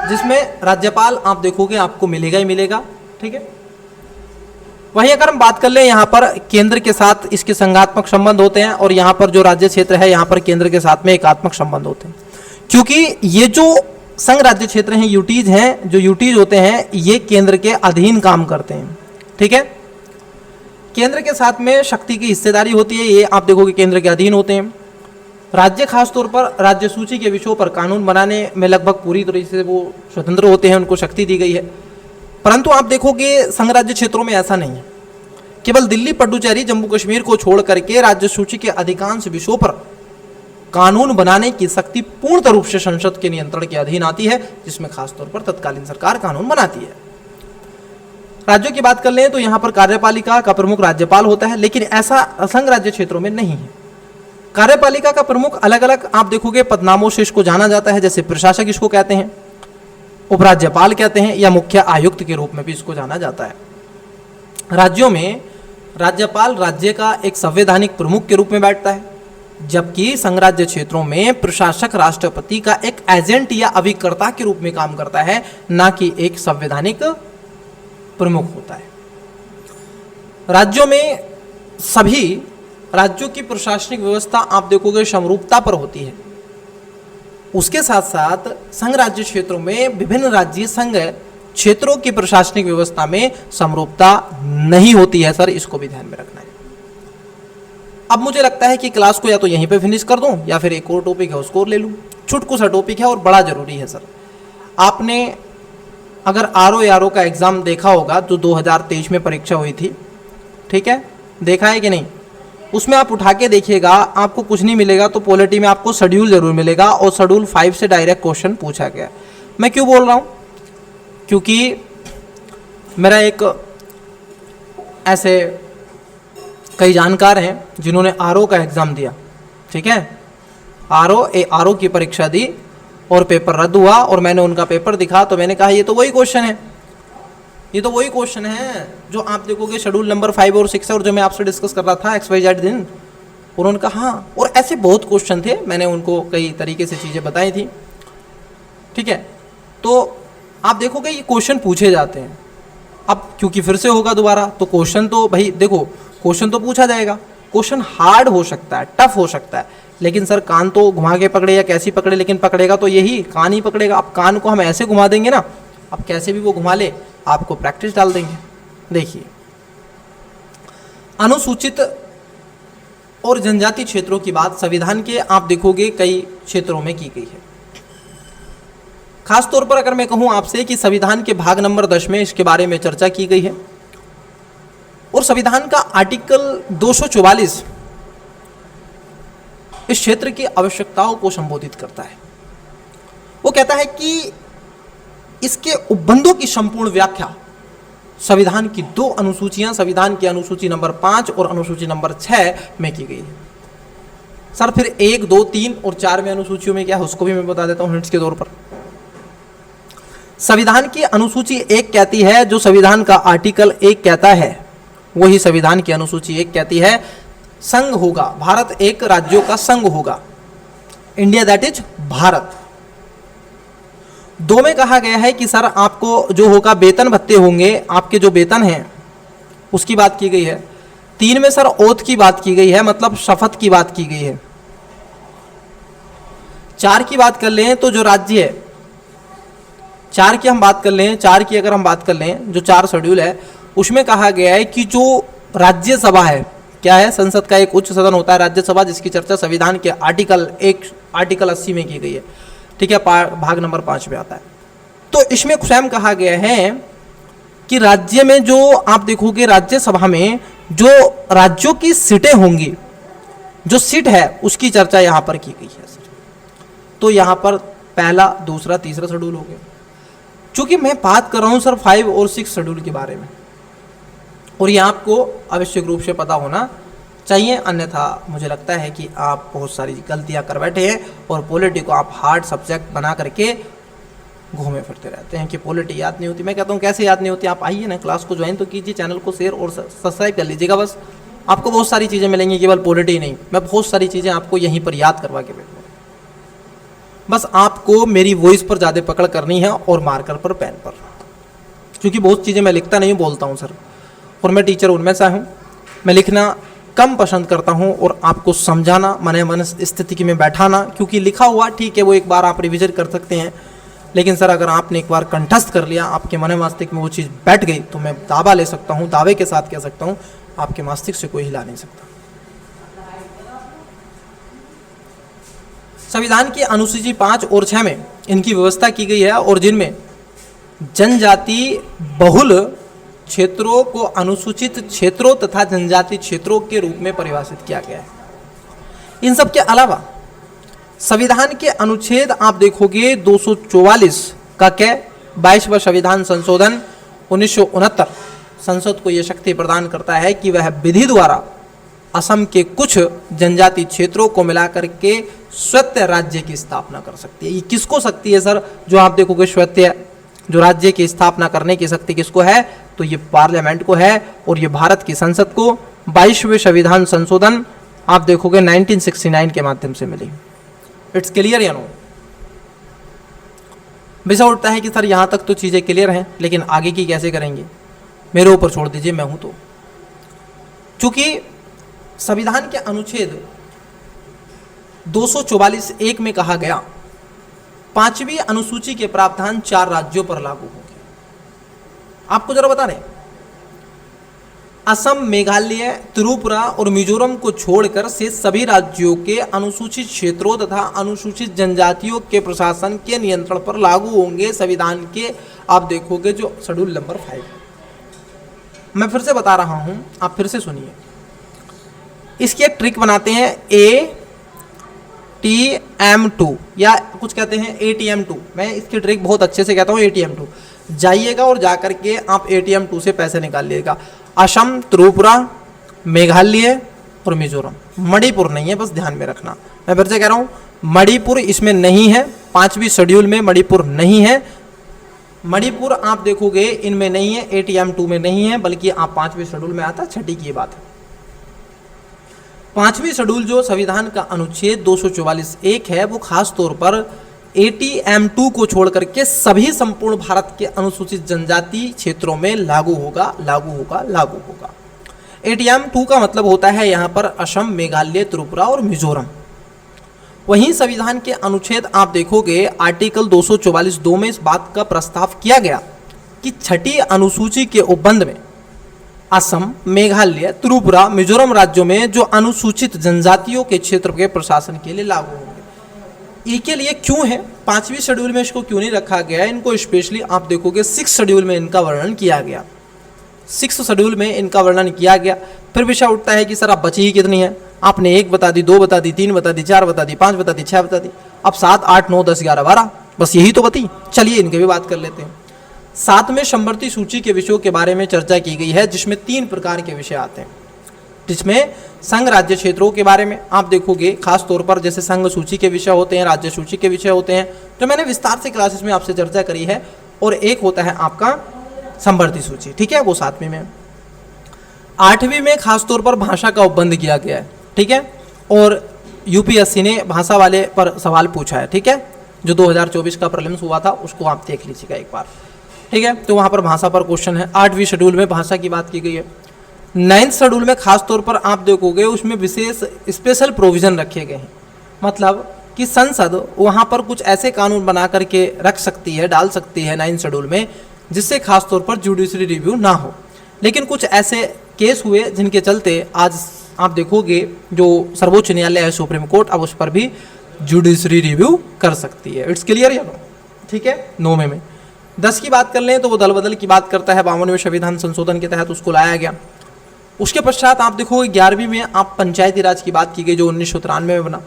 [SPEAKER 1] जिसमें राज्यपाल आप देखोगे आपको मिलेगा ही मिलेगा। ठीक है, वहीं अगर हम बात कर लें यहाँ पर केंद्र के साथ इसके संघात्मक संबंध होते हैं, और यहाँ पर जो राज्य क्षेत्र है यहाँ पर केंद्र के साथ में एकात्मक संबंध होते हैं। क्योंकि ये जो संघ राज्य क्षेत्र हैं, यूटीज हैं, जो यूटीज होते हैं ये केंद्र के अधीन काम करते हैं। ठीक है, केंद्र के साथ में शक्ति की हिस्सेदारी होती है, ये आप देखोगे केंद्र के अधीन होते हैं। राज्य खासतौर पर राज्य सूची के विषयों पर कानून बनाने में लगभग पूरी तरीके से वो स्वतंत्र होते हैं, उनको शक्ति दी गई है। परंतु आप देखोगे संघ राज्य क्षेत्रों में ऐसा नहीं है। केवल दिल्ली, पुडुचेरी, जम्मू कश्मीर को छोड़ करके राज्य सूची के अधिकांश विषयों पर कानून बनाने की शक्ति पूर्ण रूप से संसद के नियंत्रण के अधीन आती है, जिसमें खासतौर पर तत्कालीन सरकार कानून बनाती है। राज्यों की बात कर लें तो यहाँ पर कार्यपालिका का प्रमुख राज्यपाल होता है, लेकिन ऐसा संघ राज्य क्षेत्रों में नहीं है। कार्यपालिका का प्रमुख अलग अलग आप देखोगे पदनामों से इसको जाना जाता है, जैसे प्रशासक इसको कहते हैं, उपराज्यपाल कहते हैं, या मुख्य आयुक्त के रूप में भी इसको जाना जाता है। राज्यों में राज्यपाल राज्य का एक संवैधानिक प्रमुख के रूप में बैठता है, जबकि संघ राज्य क्षेत्रों में प्रशासक राष्ट्रपति का एक एजेंट या अभिकर्ता के रूप में काम करता है, ना कि एक संवैधानिक प्रमुख होता है। राज्यों में सभी राज्यों की प्रशासनिक व्यवस्था आप देखोगे समरूपता पर होती है। उसके साथ साथ संघ राज्य क्षेत्रों में विभिन्न राज्य संघ क्षेत्रों की प्रशासनिक व्यवस्था में समरूपता नहीं होती है सर, इसको भी ध्यान में रखना है। अब मुझे लगता है कि क्लास को या तो यहीं पे फिनिश कर दूं या फिर एक और टॉपिक है उसको और ले लूं। छुटकू सा टॉपिक है और बड़ा जरूरी है सर। आपने अगर आरओ का एग्जाम देखा होगा जो 2023 में परीक्षा हुई थी, ठीक है, देखा है कि नहीं? उसमें आप उठा के देखिएगा, आपको कुछ नहीं मिलेगा तो पॉलिटी में आपको शेड्यूल जरूर मिलेगा और शेड्यूल 5 से डायरेक्ट क्वेश्चन पूछा गया। मैं क्यों बोल रहा हूँ? क्योंकि मेरा एक ऐसे कई जानकार हैं जिन्होंने आरओ का एग्ज़ाम दिया, ठीक है, आरओ की परीक्षा दी और पेपर रद्द हुआ और मैंने उनका पेपर दिखा तो मैंने कहा ये तो वही क्वेश्चन है, ये तो वही क्वेश्चन है जो आप देखोगे शेड्यूल नंबर 5 और 6 और जो मैं आपसे डिस्कस कर रहा था XYZ दिन। उन्होंने कहा हाँ, और ऐसे बहुत क्वेश्चन थे, मैंने उनको कई तरीके से चीज़ें बताई थी, ठीक है। तो आप देखोगे ये क्वेश्चन पूछे जाते हैं। अब क्योंकि फिर से होगा दोबारा तो क्वेश्चन तो भाई देखो, क्वेश्चन तो पूछा जाएगा, क्वेश्चन हार्ड हो सकता है, टफ हो सकता है, लेकिन सर कान तो घुमा के पकड़े या कैसी पकड़े, लेकिन पकड़ेगा तो यही कान ही पकड़ेगा। अब कान को हम ऐसे घुमा देंगे ना, अब कैसे भी वो घुमा ले, आपको प्रैक्टिस डाल देंगे। देखिए, अनुसूचित और जनजाति क्षेत्रों की बात संविधान के आप देखोगे कई क्षेत्रों में की गई है। खास तौर पर अगर मैं कहूं आपसे कि संविधान के भाग नंबर 10 में इसके बारे में चर्चा की गई है और संविधान का आर्टिकल 244 इस क्षेत्र की आवश्यकताओं को संबोधित करता है। वो कहता है कि इसके उपबंधों की संपूर्ण व्याख्या संविधान की 2 अनुसूचियां, संविधान की अनुसूची नंबर 5 और अनुसूची नंबर 6 में की गई है। सर फिर 1, 2, 3 और 4 में अनुसूचियों में क्या है उसको भी मैं बता देता हूं हिंट्स के तौर पर। संविधान की अनुसूची 1 कहती है, जो संविधान का आर्टिकल 1 कहता है वही संविधान की अनुसूची 1 कहती है, संघ होगा, भारत एक राज्यों का संघ होगा, इंडिया दैट इज भारत। 2 में कहा गया है कि सर आपको जो होगा वेतन भत्ते होंगे, आपके जो वेतन हैं उसकी बात की गई है। 3 में सर ओथ की बात की गई है, मतलब शपथ की बात की गई है। 4 की बात कर लें तो जो राज्य है, 4 की हम बात कर लें, 4 की अगर हम बात कर लें, जो 4 शेड्यूल है उसमें कहा गया है कि जो राज्यसभा है, क्या है, संसद का एक उच्च सदन होता है राज्यसभा, जिसकी चर्चा संविधान के आर्टिकल 80 में की गई है, ठीक है, भाग नंबर 5 में आता है। तो इसमें स्वयं कहा गया है कि राज्य में जो आप देखोगे राज्यसभा में जो राज्यों की सीटें होंगी, जो सीट है उसकी चर्चा यहां पर की गई है। तो यहां पर पहला, दूसरा, तीसरा शेड्यूल हो गया। चूंकि मैं बात कर रहा हूं सर 5 और 6 शेड्यूल के बारे में, और ये आपको आवश्यक रूप से पता होना चाहिए, अन्यथा मुझे लगता है कि आप बहुत सारी गलतियां कर बैठे हैं और पॉलिटी को आप हार्ड सब्जेक्ट बना करके घूमे फिरते रहते हैं कि पॉलिटी याद नहीं होती। मैं कहता हूँ कैसे याद नहीं होती, आप आइए ना, क्लास को ज्वाइन तो कीजिए, चैनल को शेयर और सब्सक्राइब कर लीजिएगा, बस आपको बहुत सारी चीज़ें मिलेंगी, केवल पॉलिटी नहीं, मैं बहुत सारी चीज़ें आपको यहीं पर याद करवा के बैठूँगा। बस आपको मेरी वॉइस पर ज़्यादा पकड़ करनी है और मार्कर पर, पेन पर, क्योंकि बहुत चीज़ें मैं लिखता नहीं बोलता हूँ सर, और मैं टीचर उनमें से हूँ, मैं लिखना कम पसंद करता हूँ और आपको समझाना, मन स्थिति में बैठाना, क्योंकि लिखा हुआ ठीक है वो एक बार आप रिविजन कर सकते हैं, लेकिन सर अगर आपने एक बार कंठस्थ कर लिया, आपके मन मस्तिष्क में वो चीज़ बैठ गई, तो मैं दावा ले सकता हूँ, दावे के साथ कह सकता हूँ, आपके मस्तिष्क से कोई हिला नहीं सकता। संविधान की अनुसूची 5 और 6 में इनकी व्यवस्था की गई है, और जिनमें जनजाति बहुल क्षेत्रों को अनुसूचित क्षेत्रों तथा जनजाति क्षेत्रों के रूप में परिभाषित किया गया है। इन सब के अलावा संविधान के अनुच्छेद आप देखोगे 244 का क्या, 22वां संविधान संशोधन 1969 संसद को यह शक्ति प्रदान करता है कि वह विधि द्वारा असम के कुछ जनजाति क्षेत्रों को मिलाकर के स्वतंत्र राज्य की स्थापना कर सकती है। ये किसको शक्ति है सर, जो आप देखोगे स्वतंत्र जो राज्य की स्थापना करने की शक्ति किसको है, तो ये पार्लियामेंट को है, और ये भारत की संसद को 22वें संविधान संशोधन आप देखोगे 1969 के माध्यम से मिली। इट्स क्लियर या नो? विषय उठता है कि सर यहाँ तक तो चीज़ें क्लियर हैं, लेकिन आगे की कैसे करेंगे, मेरे ऊपर छोड़ दीजिए, मैं हूँ तो। क्योंकि संविधान के अनुच्छेद 244(1) में कहा गया 5वीं अनुसूची के प्रावधान 4 राज्यों पर लागू होंगे। आपको जरा बता दें, असम, मेघालय, त्रिपुरा और मिजोरम को छोड़कर से सभी राज्यों के अनुसूचित क्षेत्रों तथा अनुसूचित जनजातियों के प्रशासन के नियंत्रण पर लागू होंगे संविधान के, आप देखोगे जो शेड्यूल नंबर 5। मैं फिर से बता रहा हूं, आप फिर से सुनिए। इसकी एक ट्रिक बनाते हैं, ATM2 या कुछ कहते हैं ATM2। मैं इसकी ट्रिक बहुत अच्छे से कहता हूँ, ATM2। जाइएगा और जाकर के आप ATM2 से पैसे निकालिएगा। असम, त्रिपुरा, मेघालय और मिजोरम, मणिपुर नहीं है, बस ध्यान में रखना। मैं फिर से कह रहा हूँ, मणिपुर इसमें नहीं है, 5वीं शेड्यूल में मणिपुर नहीं है। मणिपुर आप देखोगे इनमें नहीं है, ATM2 में नहीं है, बल्कि आप 5वीं शेड्यूल में आता, छठी की बात है। 5वीं शेड्यूल जो संविधान का अनुच्छेद 244(1) है, वो खास तौर पर ATM2 को छोड़ करके सभी संपूर्ण भारत के अनुसूचित जनजाति क्षेत्रों में लागू होगा। ATM2 का मतलब होता है यहाँ पर असम, मेघालय, त्रिपुरा और मिजोरम। वहीं संविधान के अनुच्छेद आप देखोगे आर्टिकल 244(2) में इस बात का प्रस्ताव किया गया कि छठी अनुसूची के उपबंध में असम, मेघालय, त्रिपुरा, मिजोरम राज्यों में जो अनुसूचित जनजातियों के क्षेत्र के प्रशासन के लिए लागू होंगे। के लिए क्यों है 5वीं शेड्यूल में इसको क्यों नहीं रखा गया है, इनको स्पेशली आप देखोगे 6 शेड्यूल में इनका वर्णन किया गया। 6 शेड्यूल में इनका वर्णन किया गया। फिर विषय उठता है कि सर आप बची ही कितनी है, आपने 1 बता दी, 2 बता दी, 3 बता दी, 4 बता दी, 5 बता दी, 6 बता दी, अब 7, 8, 9, 10, 11, 12, बस यही तो बती। चलिए इनके भी बात कर लेते हैं। 7वें समवर्ती सूची के विषयों के बारे में चर्चा की गई है, जिसमें 3 प्रकार के विषय आते हैं, जिसमें संघ राज्य क्षेत्रों के बारे में आप देखोगे खास तौर पर जैसे संघ सूची के विषय होते हैं, राज्य सूची के विषय होते हैं, जो मैंने विस्तार से क्लासेस में आपसे चर्चा करी है। और एक होता है आपका समवर्ती सूची, ठीक है, वो 7वीं में। 8वीं में खास तौर पर भाषा का उपबंध किया गया है, ठीक है, और UPSC ने भाषा वाले पर सवाल पूछा है, ठीक है, जो 2024 का प्रीलिम्स हुआ था उसको आप देख लीजिएगा एक बार, ठीक है। तो वहाँ पर भाषा पर क्वेश्चन है। 8वीं शेड्यूल में भाषा की बात की गई है। 9th शेड्यूल में खास तौर पर आप देखोगे उसमें विशेष स्पेशल प्रोविजन रखे गए हैं, मतलब कि संसद वहाँ पर कुछ ऐसे कानून बना करके रख सकती है, डाल सकती है 9th शेड्यूल में, जिससे खास तौर पर जुडिशरी रिव्यू ना हो। लेकिन कुछ ऐसे केस हुए जिनके चलते आज आप देखोगे जो सर्वोच्च न्यायालय है, सुप्रीम कोर्ट, अब उस पर भी जुडिशरी रिव्यू कर सकती है। इट्स क्लियर या नो, ठीक है। 9वें में 10 की बात कर लें तो वो दल बदल की बात करता है। 52वें संविधान संशोधन के तहत उसको लाया गया। उसके पश्चात आप देखोगे 11वीं में आप पंचायती राज की बात की गई, जो 1993 में बना।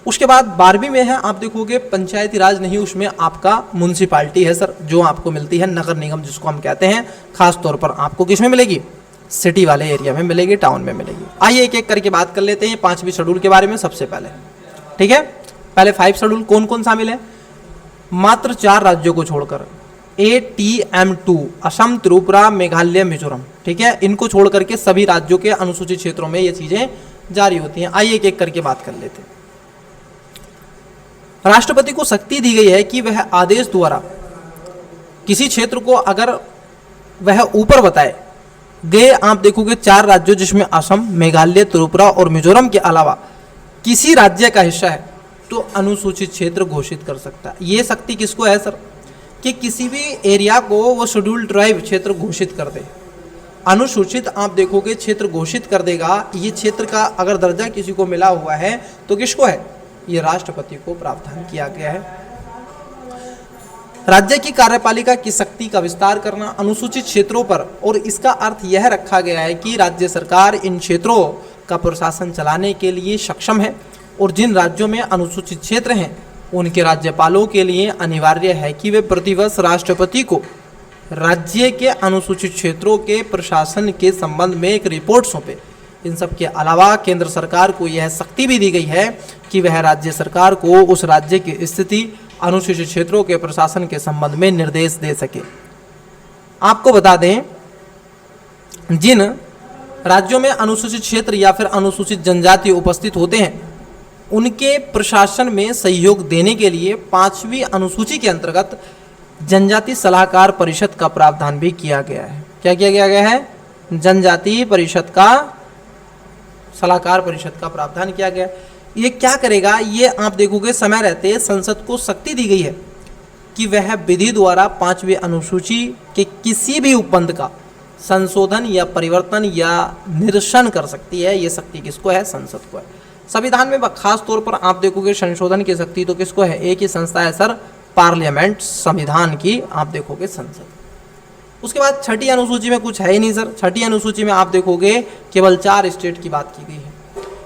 [SPEAKER 1] उसके बाद 12वीं में है आप देखोगे पंचायती राज नहीं, उसमें आपका म्यूनसिपालिटी है सर, जो आपको मिलती है नगर निगम जिसको हम कहते हैं। खास तौर पर आपको किस में मिलेगी, सिटी वाले एरिया में मिलेगी, टाउन में मिलेगी। आइए एक एक करके बात कर लेते हैं 5वीं शेड्यूल के बारे में सबसे पहले, ठीक है। पहले 5 शेड्यूल कौन कौन शामिल है, मात्र 4 राज्यों को छोड़कर, ATM2 असम, त्रिपुरा, मेघालय, मिजोरम, ठीक है, इनको छोड़ करके सभी राज्यों के अनुसूचित क्षेत्रों में ये चीजें जारी होती हैं। आइए एक एक करके बात कर लेते हैं। राष्ट्रपति को शक्ति दी गई है कि वह आदेश द्वारा किसी क्षेत्र को अगर वह ऊपर बताए गए, आप देखोगे 4 राज्यों जिसमें असम, मेघालय, त्रिपुरा और मिजोरम के अलावा किसी राज्य का हिस्सा है तो अनुसूचित क्षेत्र घोषित कर सकता है। ये शक्ति किसको है सर, कि किसी भी एरिया को वो शेड्यूल ट्राइब क्षेत्र घोषित कर दे, अनुसूचित आप देखोगे क्षेत्र घोषित कर देगा। ये क्षेत्र का अगर दर्जा किसी को मिला हुआ है तो किसको है, ये राष्ट्रपति को प्रावधान किया गया है। राज्य की कार्यपालिका की शक्ति का विस्तार करना अनुसूचित क्षेत्रों पर, और इसका अर्थ यह रखा गया है कि राज्य सरकार इन क्षेत्रों का प्रशासन चलाने के लिए सक्षम है, और जिन राज्यों में अनुसूचित क्षेत्र हैं उनके राज्यपालों के लिए अनिवार्य है कि वे प्रतिवर्ष राष्ट्रपति को राज्य के अनुसूचित क्षेत्रों के प्रशासन के संबंध में एक रिपोर्ट सौंपे। इन सब के अलावा केंद्र सरकार को यह शक्ति भी दी गई है कि वह राज्य सरकार को उस राज्य की स्थिति, अनुसूचित क्षेत्रों के प्रशासन के संबंध में निर्देश दे सके। आपको बता दें, जिन राज्यों में अनुसूचित क्षेत्र या फिर अनुसूचित जनजाति उपस्थित होते हैं उनके प्रशासन में सहयोग देने के लिए 5वीं अनुसूची के अंतर्गत जनजाति सलाहकार परिषद का प्रावधान भी किया गया है। क्या किया गया है, जनजाति परिषद का सलाहकार परिषद का प्रावधान किया गया। ये क्या करेगा, ये आप देखोगे समय रहते संसद को शक्ति दी गई है कि वह विधि द्वारा 5वीं अनुसूची के किसी भी उपबंध का संशोधन या परिवर्तन या निरसन कर सकती है। ये शक्ति किसको है, संसद को है। संविधान में खास तौर पर आप देखोगे संशोधन की शक्ति तो किसको है, एक ही संस्था है सर, पार्लियामेंट, संविधान की आप देखोगे संसद। उसके बाद छठी अनुसूची में कुछ है ही नहीं सर। छठी अनुसूची में आप देखोगे केवल 4 स्टेट की बात की गई है।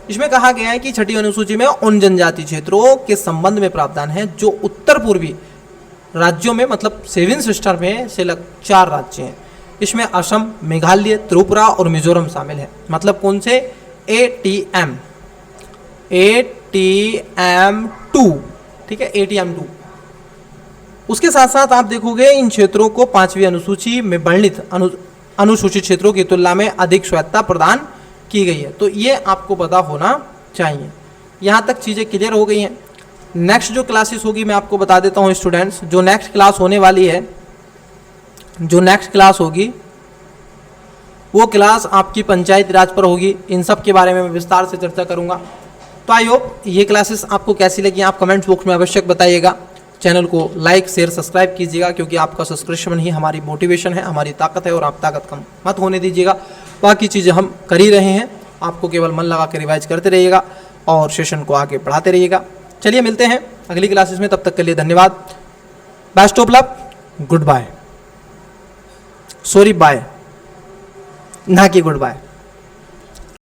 [SPEAKER 1] इसमें कहा गया है कि छठी अनुसूची में उन जनजाति क्षेत्रों के संबंध में प्रावधान है जो उत्तर पूर्वी राज्यों में, मतलब 7 सिस्टर में से 4 राज्य हैं। इसमें असम, मेघालय, त्रिपुरा और मिजोरम शामिल है। मतलब कौन से, ATM2, ठीक है, ATM2। उसके साथ साथ आप देखोगे इन क्षेत्रों को 5वीं अनुसूची में वर्णित अनुसूचित क्षेत्रों की तुलना में अधिक स्वायत्तता प्रदान की गई है। तो ये आपको पता होना चाहिए। यहाँ तक चीज़ें क्लियर हो गई हैं। नेक्स्ट जो क्लासेस होगी मैं आपको बता देता हूँ स्टूडेंट्स। जो नेक्स्ट क्लास होने वाली है, जो नेक्स्ट क्लास होगी वो क्लास आपकी पंचायत राज पर होगी। इन सब के बारे में मैं विस्तार से चर्चा करूँगा। तो आई होप ये क्लासेस आपको कैसी लगी आप कमेंट्स बॉक्स में अवश्य बताइएगा। चैनल को लाइक शेयर सब्सक्राइब कीजिएगा, क्योंकि आपका सब्सक्रिप्शन ही हमारी मोटिवेशन है, हमारी ताकत है, और आप ताकत कम मत होने दीजिएगा। बाकी चीज़ें हम कर ही रहे हैं, आपको केवल मन लगा के रिवाइज करते रहिएगा और सेशन को आगे बढ़ाते रहिएगा। चलिए मिलते हैं अगली क्लासेस में, तब तक के लिए धन्यवाद। Best of luck, good bye, sorry bye ना कि गुड बाय।